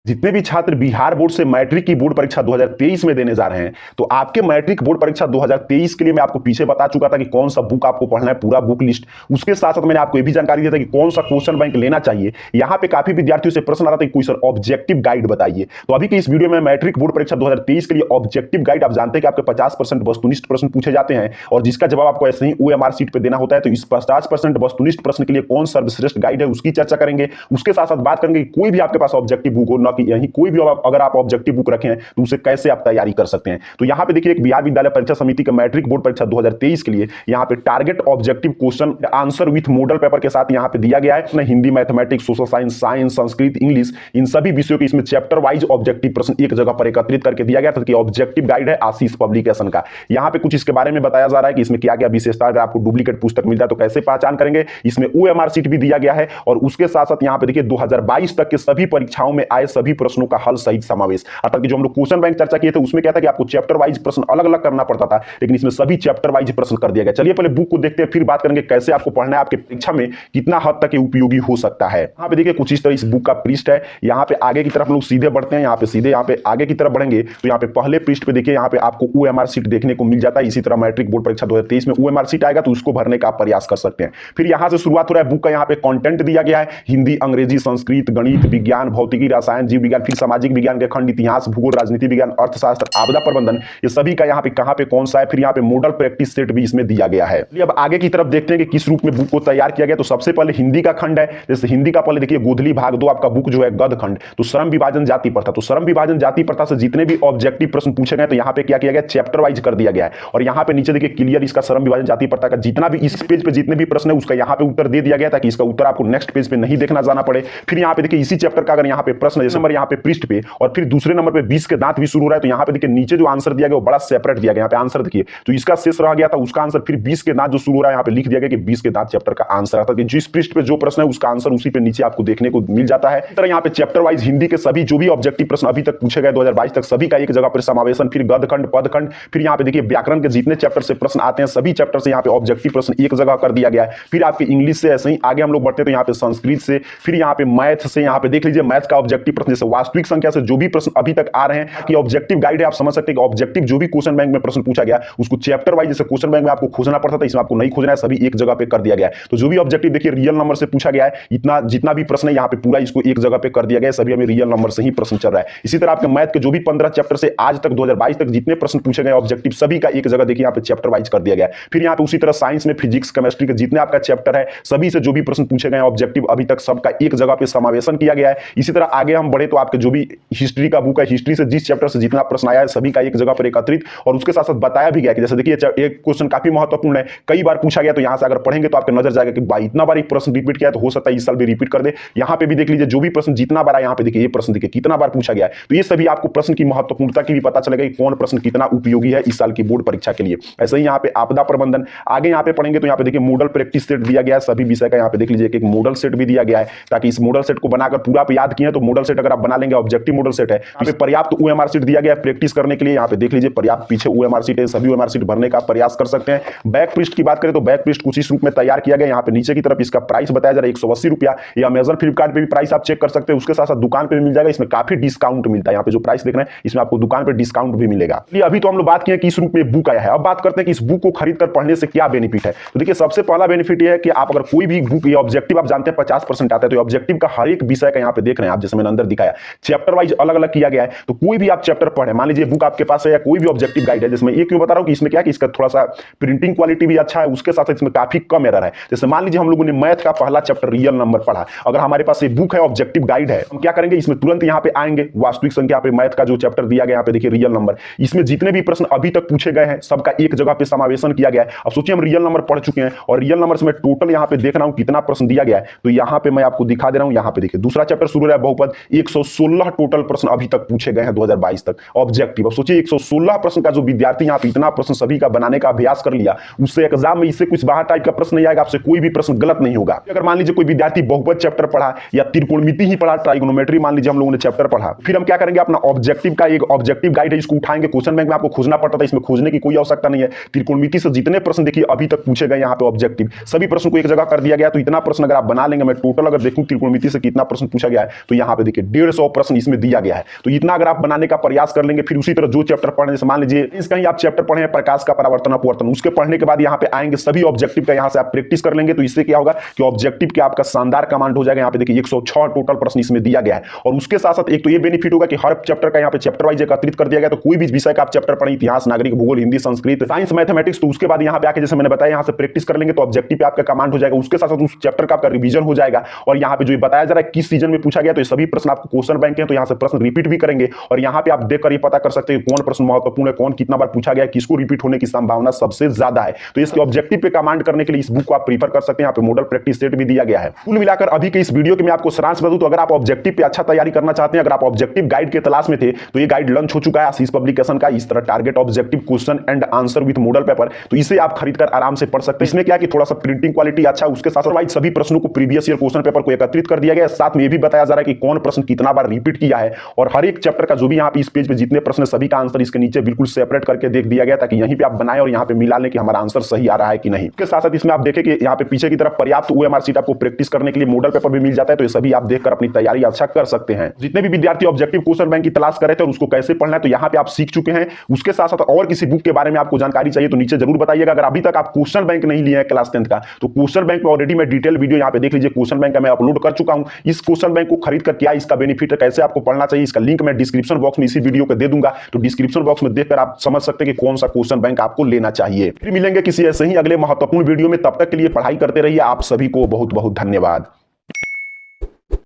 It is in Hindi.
जितने भी छात्र बिहार बोर्ड से मैट्रिक की बोर्ड परीक्षा 2023 में देने जा रहे हैं, तो आपके मैट्रिक बोर्ड परीक्षा 2023 के लिए मैं आपको पीछे बता चुका था कि कौन सा बुक आपको पढ़ना है, पूरा बुक लिस्ट। उसके साथ साथ मैंने आपको ये भी जानकारी दिया था कि कौन सा क्वेश्चन बैंक लेना चाहिए। यहां पे काफी विद्यार्थियों से प्रश्न आ रहा था कि कोई सर ऑब्जेक्टिव गाइड बताइए। तो अभी के इस वीडियो में मैट्रिक बोर्ड परीक्षा 2023 के लिए ऑब्जेक्टिव गाइड, आप जानते हैं कि आपके 50% वस्तुनिष्ठ प्रश्न पूछे जाते हैं और जिसका जवाब आपको ऐसे ही OMR सीट पे देना होता है। तो इस 50% वस्तुनिष्ठ प्रश्न के लिए कौन सर्वश्रेष्ठ गाइड है, उसकी चर्चा करेंगे। उसके साथ साथ बात करेंगे कोई भी आपके पास ऑब्जेक्टिव बुक हो, ना कि यही कोई भी अगर आप ऑब्जेक्टिव बुक रखे हैं तो उसे कैसे आप तैयारी कर सकते हैं। तो यहां पे देखिए, एक बिहार विद्यालय परीक्षा समिति का मैट्रिक बोर्ड परीक्षा 2023 के लिए यहां पे target objective question answer with model paper के साथ यहां पे दिया गया है। Hindi, mathematics, social science, science, Sanskrit, English, इन सभी विषयों के इसमें चैप्टर वाइज ऑब्जेक्टिव प्रश्न एक जगह पर एकत्रित करके दिया गया था कि ऑब्जेक्टिव गाइड है आशीष पब्लिकेशन का। यहां पे कुछ इसके बारे में बताया जा रहा है कि इसमें क्या क्या विशेषता, अगर आपको डुप्लीकेट पुस्तक मिल जाए तो कैसे पहचान करेंगे। इसमें OMR सीट भी दिया गया है और उसके साथ साथ यहां पे देखिए 2022 तक के सभी परीक्षाओं में आए सभी प्रश्नों का हल सहित समावेश। अर्थात कि जो हम लोग क्वेश्चन बैंक चर्चा किए थे उसमें क्या था कि आपको चैप्टर वाइज प्रश्न अलग अलग करना पड़ता था, लेकिन इसमें सभी चैप्टर वाइज प्रश्न कर दिया गया। चलिए पहले बुक को देखते हैं, फिर बात करेंगे कैसे आपको पढ़ना है, आपके परीक्षा में कितना हद तक ये उपयोगी हो सकता है। यहाँ पे देखिए कुछ इस तरह इस बुक का पृष्ठ है। यहाँ पे आगे की तरफ लोग सीधे बढ़ते हैं, यहाँ पे सीधे यहाँ पे आगे की तरफ बढ़ेंगे तो यहाँ पे पहले पृष्ठ पे देखिए यहाँ पे आपको OMR सीट देखने को मिल जाता है। इसी तरह मैट्रिक बोर्ड परीक्षा 2023 में OMR सीट आएगा तो उसको भरने का आप प्रयास कर सकते हैं। फिर यहाँ से शुरुआत हो रहा है बुक का। यहाँ पे कंटेंट दिया गया है हिंदी, अंग्रेजी, संस्कृत, गणित, विज्ञान, भौतिकी, रसायन, जीव विज्ञान, फिर सामाजिक विज्ञान के खंड, इतिहास, भूगोल, राजनीति विज्ञान, अर्थशास्त्र, आपदा प्रबंधन, ये सभी का यहाँ पे कहाँ पे कौन सा है। फिर यहाँ पे मॉडल प्रैक्टिस सेट भी इसमें दिया गया है। अब आगे की तरफ देखते हैं कि किस रूप में बुक को तैयार किया गया। तो सबसे पहले हिंदी का खंड है। जैसे हिंदी का पहले देखिए गोधली भाग 2 आपका बुक जो है गद्य खंड, तो श्रम विभाजन जाति प्रथा। तो श्रम विभाजन जाति प्रथा से जितने भी ऑब्जेक्टिव प्रश्न पूछे गए तो यहाँ पे क्या किया गया, चैप्टर वाइज कर दिया गया है। और यहाँ पे नीचे देखिए क्लियर इसका श्रम विभाजन जाति प्रथा का जितना भी इस पेज पे जितने भी प्रश्न है उसका यहाँ पे उत्तर दे दिया गया ताकि इसका उत्तर आपको नेक्स्ट पेज पे नहीं देखना जाना पड़े। फिर यहाँ पे देखिए इसी चैप्टर का अगर यहाँ पे प्रश्न जैसे नंबर यहाँ पे पृष्ठ पे और फिर दूसरे नंबर पे 20 के दांत भी शुरू हो रहा है तो यहाँ पे देखिए नीचे जो आंसर दिया गया वो बड़ा सेपरेट दिया गया। यहाँ पे आंसर देखिए तो इसका शेष रह गया था उसका आंसर, फिर 20 के दांत जो शुरू हो रहा है यहाँ पे लिख दिया गया कि 20 के दांत चैप्टर का आंसर आता है। जिस पृष्ठ पे जो प्रश्न है उसका आंसर उसी पे नीचे आपको देखने को मिल जाता है। इस तरह यहाँ पे चैप्टर वाइज हिंदी के सभी जो भी ऑब्जेक्टिव प्रश्न अभी तक पूछे गए 2022 तक सभी का एक जगह पर समावेशन, फिर गद्यखंड, पदखंड, फिर यहाँ पे देखिए व्याकरण के जितने चैप्टर से प्रश्न आते हैं सभी चैप्टर से यहाँ पे ऑब्जेक्टिव प्रश्न एक जगह कर दिया गया है। फिर आपके इंग्लिश से ऐसे ही आगे हम लोग बढ़ते हैं तो यहाँ पे संस्कृत से, फिर यहाँ पे मैथ से, यहाँ पे देख लीजिए मैथ का ऑब्जेक्टिव प्रश्न जैसे वास्तविक संख्या से जो भी प्रश्न अभी तक आ रहे हैं कि ऑब्जेक्टिव गाइड है। आप समझ सकते हैं कि ऑब्जेक्टिव जो भी क्वेश्चन बैंक में प्रश्न पूछा गया उसको चैप्टर वाइज जैसे क्वेश्चन बैंक में आपको खोजना पड़ता था इसमें आपको नहीं खोजना है, सभी एक जगह पे कर दिया गया है। तो जो भी ऑब्जेक्टिव देखिए रियल नंबर से पूछा गया है, इतना जितना भी प्रश्न है यहाँ पे पूरा इसको एक जगह पे कर दिया गया है, सभी हमें रियल नंबर से ही प्रश्न चल रहा है। इसी तरह आपके मैथ के जो भी 15 चैप्टर से आज तक 2022 तक जितने प्रश्न पूछे गए ऑब्जेक्टिव सभी का एक जगह देखिए यहाँ पे चैप्टर वाइज कर दिया गया है। फिर यहाँ पे उसी तरह साइंस में फिजिक्स, केमिस्ट्री के जितने आपका चैप्टर है सभी से जो भी प्रश्न पूछे गए ऑब्जेक्टिव अभी तक सबका एक जगह पे समावेशन किया गया है। इसी तरह आगे हम बढ़े तो आपके जो भी हिस्ट्री का बुक है, हिस्ट्री से जिस चैप्टर से जितना प्रश्न आया है सभी का एक जगह पर एकत्रित, और उसके साथ साथ बताया भी गया कि जैसे देखिए एक क्वेश्चन काफी महत्वपूर्ण है, कई बार पूछा गया तो यहां से अगर पढ़ेंगे तो आपके नजर जाएगा कि भाई इतना बार एक प्रश्न रिपीट किया तो हो सकता है इस साल भी रिपीट कर दे। यहां पे भी देख लीजिए जो भी प्रश्न जितना बार आया यहाँ पे देखिए ये प्रश्न देखिए कितना बार पूछा गया है। तो ये सभी आपको प्रश्न की महत्वपूर्णता की भी पता चलेगा कि कौन प्रश्न कितना उपयोगी है इस साल की बोर्ड परीक्षा के लिए। ऐसे ही यहाँ पे आपदा प्रबंधन आगे यहाँ पे पढ़ेंगे तो यहाँ पे देखिए मॉडल प्रैक्टिस सेट दिया गया है सभी विषय का। यहाँ पे देख लीजिए एक मॉडल सेट भी दिया गया है ताकि इस मॉडल सेट को बनाकर पूरा आप याद किए तो मॉडल सेट अगर आप बना लेंगे ऑब्जेक्टिव मॉडल सेट है। यहाँ पे पर्याप्त OMR सीट दिया गया है प्रैक्टिस करने के लिए। यहाँ पे देख लीजिए पर्याप्त पीछे OMR सीट है, सभी OMR सीट भरने का प्रयास कर सकते हैं। बैक पृष्ठ की बात करें तो बैक पृष्ठ कुछ इस रूप में तैयार किया गया। यहाँ पे नीचे की तरफ इसका प्राइस बताया जा रहा है 180 रुपया। या अमेजन फ्लिपकार्ट पे भी प्राइस आप चेक कर सकते हैं, उसके साथ साथ दुकान पे भी मिल जाएगा। इसमें काफी डिस्काउंट मिलता है। यहाँ पे जो प्राइस देख रहे हैं इसमें आपको दुकान पे डिस्काउंट भी मिलेगा। अभी तो हम लोग बात किए कि इस रूप में बुक आया है, अब बात करते हैं कि इस बुक को खरीद कर पढ़ने से क्या बेनिफिट है। तो देखिए सबसे पहला बेनिफिट यह है कि आप अगर कोई भी बुक, ये ऑब्जेक्टिव आप जानते हैं 50% आता है, तो ऑब्जेक्टिव का हर एक विषय का यहाँ पे देख रहे हैं आप, जैसे मैंने अंदर दिखाया चैप्टर वाइज अलग अलग किया गया है। तो कोई भी आप चैप्टर पढ़े, मान लीजिए बुक आपके पास है या कोई भी ऑब्जेक्टिव गाइड है, जिसमें ये क्यों बता रहा हूं कि इसमें क्या कि इसका थोड़ा सा प्रिंटिंग क्वालिटी भी अच्छा है, उसके साथ इसमें काफी कम एरर है। जैसे मान लीजिए हम लोगों ने मैथ का पहला चैप्टर रियल नंबर पढ़ा, अगर हमारे पास ये बुक है ऑब्जेक्टिव गाइड है, हम क्या करेंगे इसमें तुरंत यहाँ पे आएंगे वास्तविक संख्या पे मैथ का जो चैप्टर दिया गया यहाँ पे देखिए रियल नंबर, इसमें जितने भी प्रश्न अभी तक पूछे गए हैं सबका एक जगह पे समावेशन किया गया है। अब सोचिए हम रियल नंबर पढ़ चुके हैं और रियल नंबर से मैं टोटल यहाँ पे देख रहा हूँ कितना प्रश्न दिया गया है। तो यहाँ पे मैं आपको दिखा दे रहा हूँ, यहाँ पे देखिए दूसरा चैप्टर शुरू है बहुपद, 116 टोटल प्रश्न अभी तक पूछे गए हैं 2022 तक ऑब्जेक्टिव। अब सोचिए 116 प्रश्न का जो विद्यार्थी यहाँ पे इतना प्रश्न सभी का बनाने का अभ्यास कर लिया, उससे एग्जाम में इससे कुछ बाहर टाइप का प्रश्न नहीं आएगा, आपसे कोई भी प्रश्न गलत नहीं होगा। अगर मान लीजिए कोई विद्यार्थी बहुपद चैप्टर पढ़ा या त्रिकोणमिति ही पढ़ा, ट्राइगोनोमेट्री मान लीजिए हम लोगों ने चैप्टर पढ़ा, फिर हम क्या करेंगे अपना ऑब्जेक्टिव का एक ऑब्जेक्टिव गाइड है इसको उठाएंगे, क्वेश्चन बैंक में आपको खोजना पड़ता था, इसमें खोजने की कोई आवश्यकता नहीं है। त्रिकोणमिति से जितने प्रश्न देखिए अभी तक पूछे गए यहाँ पे ऑब्जेक्टिव सभी प्रश्न को एक जगह कर दिया गया। तो इतना प्रश्न अगर आप बना लेंगे, मैं टोटल अगर देखूं त्रिकोणमिति से कितना प्रश्न पूछा गया है तो यहाँ पे देखिए 150 प्रश्न इसमें दिया गया है। तो इतना अगर आप बनाने का प्रयास कर लेंगे, फिर उसी तरह जो चैप्टर पढ़ने, जैसे मान लीजिए इस कहीं आप चैप्टर पढ़े हैं प्रकाश का परावर्तन अपवर्तन, उसके पढ़ने के बाद यहाँ पे आएंगे सभी ऑब्जेक्टिव का, यहाँ से आप प्रैक्टिस कर लेंगे। तो इससे क्या होगा कि ऑब्जेक्टिव के आपका शानदार कमांड हो जाएगा। यहाँ पे देखिए 106 टोटल प्रश्न इसमें दिया गया है। और उसके साथ साथ एक तो ये बेनिफिट होगा कि हर चैप्टर का यहाँ पे चैप्टर वाइज एकत्रित कर दिया गया। तो कोई भी विषय का आप चैप्टर पढ़ें, इतिहास, नागरिक, भूगोल, हिंदी, संस्कृत, साइंस, मैथमेटिक्स, तो उसके बाद यहाँ पे आके जैसे मैंने बताया यहाँ से प्रैक्टिस कर लेंगे तो ऑब्जेक्टिव पे आपका कमांड हो जाएगा। उसके साथ साथ उस चैप्टर का आपका रिवीजन हो जाएगा। और यहाँ पे जो बताया जा रहा है किस सीजन में पूछा गया, तो ये सभी प्रश्न आपको क्वेश्चन बैंक है, तो यहाँ से प्रश्न रिपीट भी करेंगे। और यहाँ पे आप देखकर ये पता कर सकते हैं कौन प्रश्न महत्वपूर्ण है, कौन कितना बार पूछा गया, किसको रिपीट होने की संभावना सबसे ज्यादा है। तो इसके ऑब्जेक्टिव पे कमांड करने के लिए इस बुक को आप प्रीफर कर सकते हैं। यहाँ पे मॉडल प्रैक्टिस सेट भी दिया गया है। कुल मिलाकर अभी के इस वीडियो के मैं आपको सारांश बता दूं, तो अगर आप ऑब्जेक्टिव पे अच्छा तैयारी करना चाहते हैं, अगर आप ऑब्जेक्टिव गाइड के तलाश में थे, तो ये गाइड लॉन्च हो चुका है आशीष पब्लिकेशन का। इस तरह target objective question and answer with model paper, तो इसे आप खरीदकर आराम से पढ़ सकते हैं। इसमें क्या कि थोड़ा सा प्रिंटिंग क्वालिटी अच्छा, उसके साथ साथ सभी प्रश्नों को प्रीवियस ईयर क्वेश्चन पेपर को एकत्रित कर दिया गया है। साथ में ये भी बताया जा रहा है कि कौन प्रश्न कितना बार रिपीट किया है, और हर एक चैप्टर का जो भी यहाँ पे इस पेज पे जितने प्रश्न सभी का आंसर इसके नीचे बिल्कुल सेपरेट करके देख दिया गया, ताकि यहीं पे आप बनाएं और यहाँ पे मिला लें कि हमारा आंसर सही आ रहा है कि नहीं। इसके साथ साथ इसमें आप देखें कि यहाँ पे पीछे की तरफ पर्याप्त ओएमआर शीट आपको प्रैक्टिस करने के लिए मॉडल पेपर भी मिल जाता है। तो ये सभी आप देखकर अपनी तैयारी अच्छा कर सकते हैं। जितने भी विद्यार्थी ऑब्जेक्टिव क्वेश्चन बैंक की तलाश कर रहे थे और उसको कैसे पढ़ना है, तो यहाँ पे आप सीख चुके हैं। उसके साथ साथ और किसी बुक के बारे में आपको जानकारी चाहिए तो नीचे जरूर बताइएगा। अगर अभी तक आप क्वेश्चन बैंक नहीं लिए हैं क्लास 10th का, तो क्वेश्चन बैंक में ऑलरेडी मैं डिटेल वीडियो यहाँ पे देख लीजिए, क्वेश्चन बैंक का मैं अपलोड कर चुका हूँ। इस क्वेश्चन बैंक को खरीद कर क्या इसका बेनिफिट है, कैसे आपको पढ़ना चाहिए, इसका लिंक मैं डिस्क्रिप्शन बॉक्स में इसी वीडियो को दे दूंगा। तो डिस्क्रिप्शन बॉक्स में देखकर आप समझ सकते हैं कि कौन सा क्वेश्चन बैंक आपको लेना चाहिए। फिर मिलेंगे किसी ऐसे ही अगले महत्वपूर्ण वीडियो में। तब तक के लिए पढ़ाई करते रहिए। आप सभी को बहुत बहुत धन्यवाद।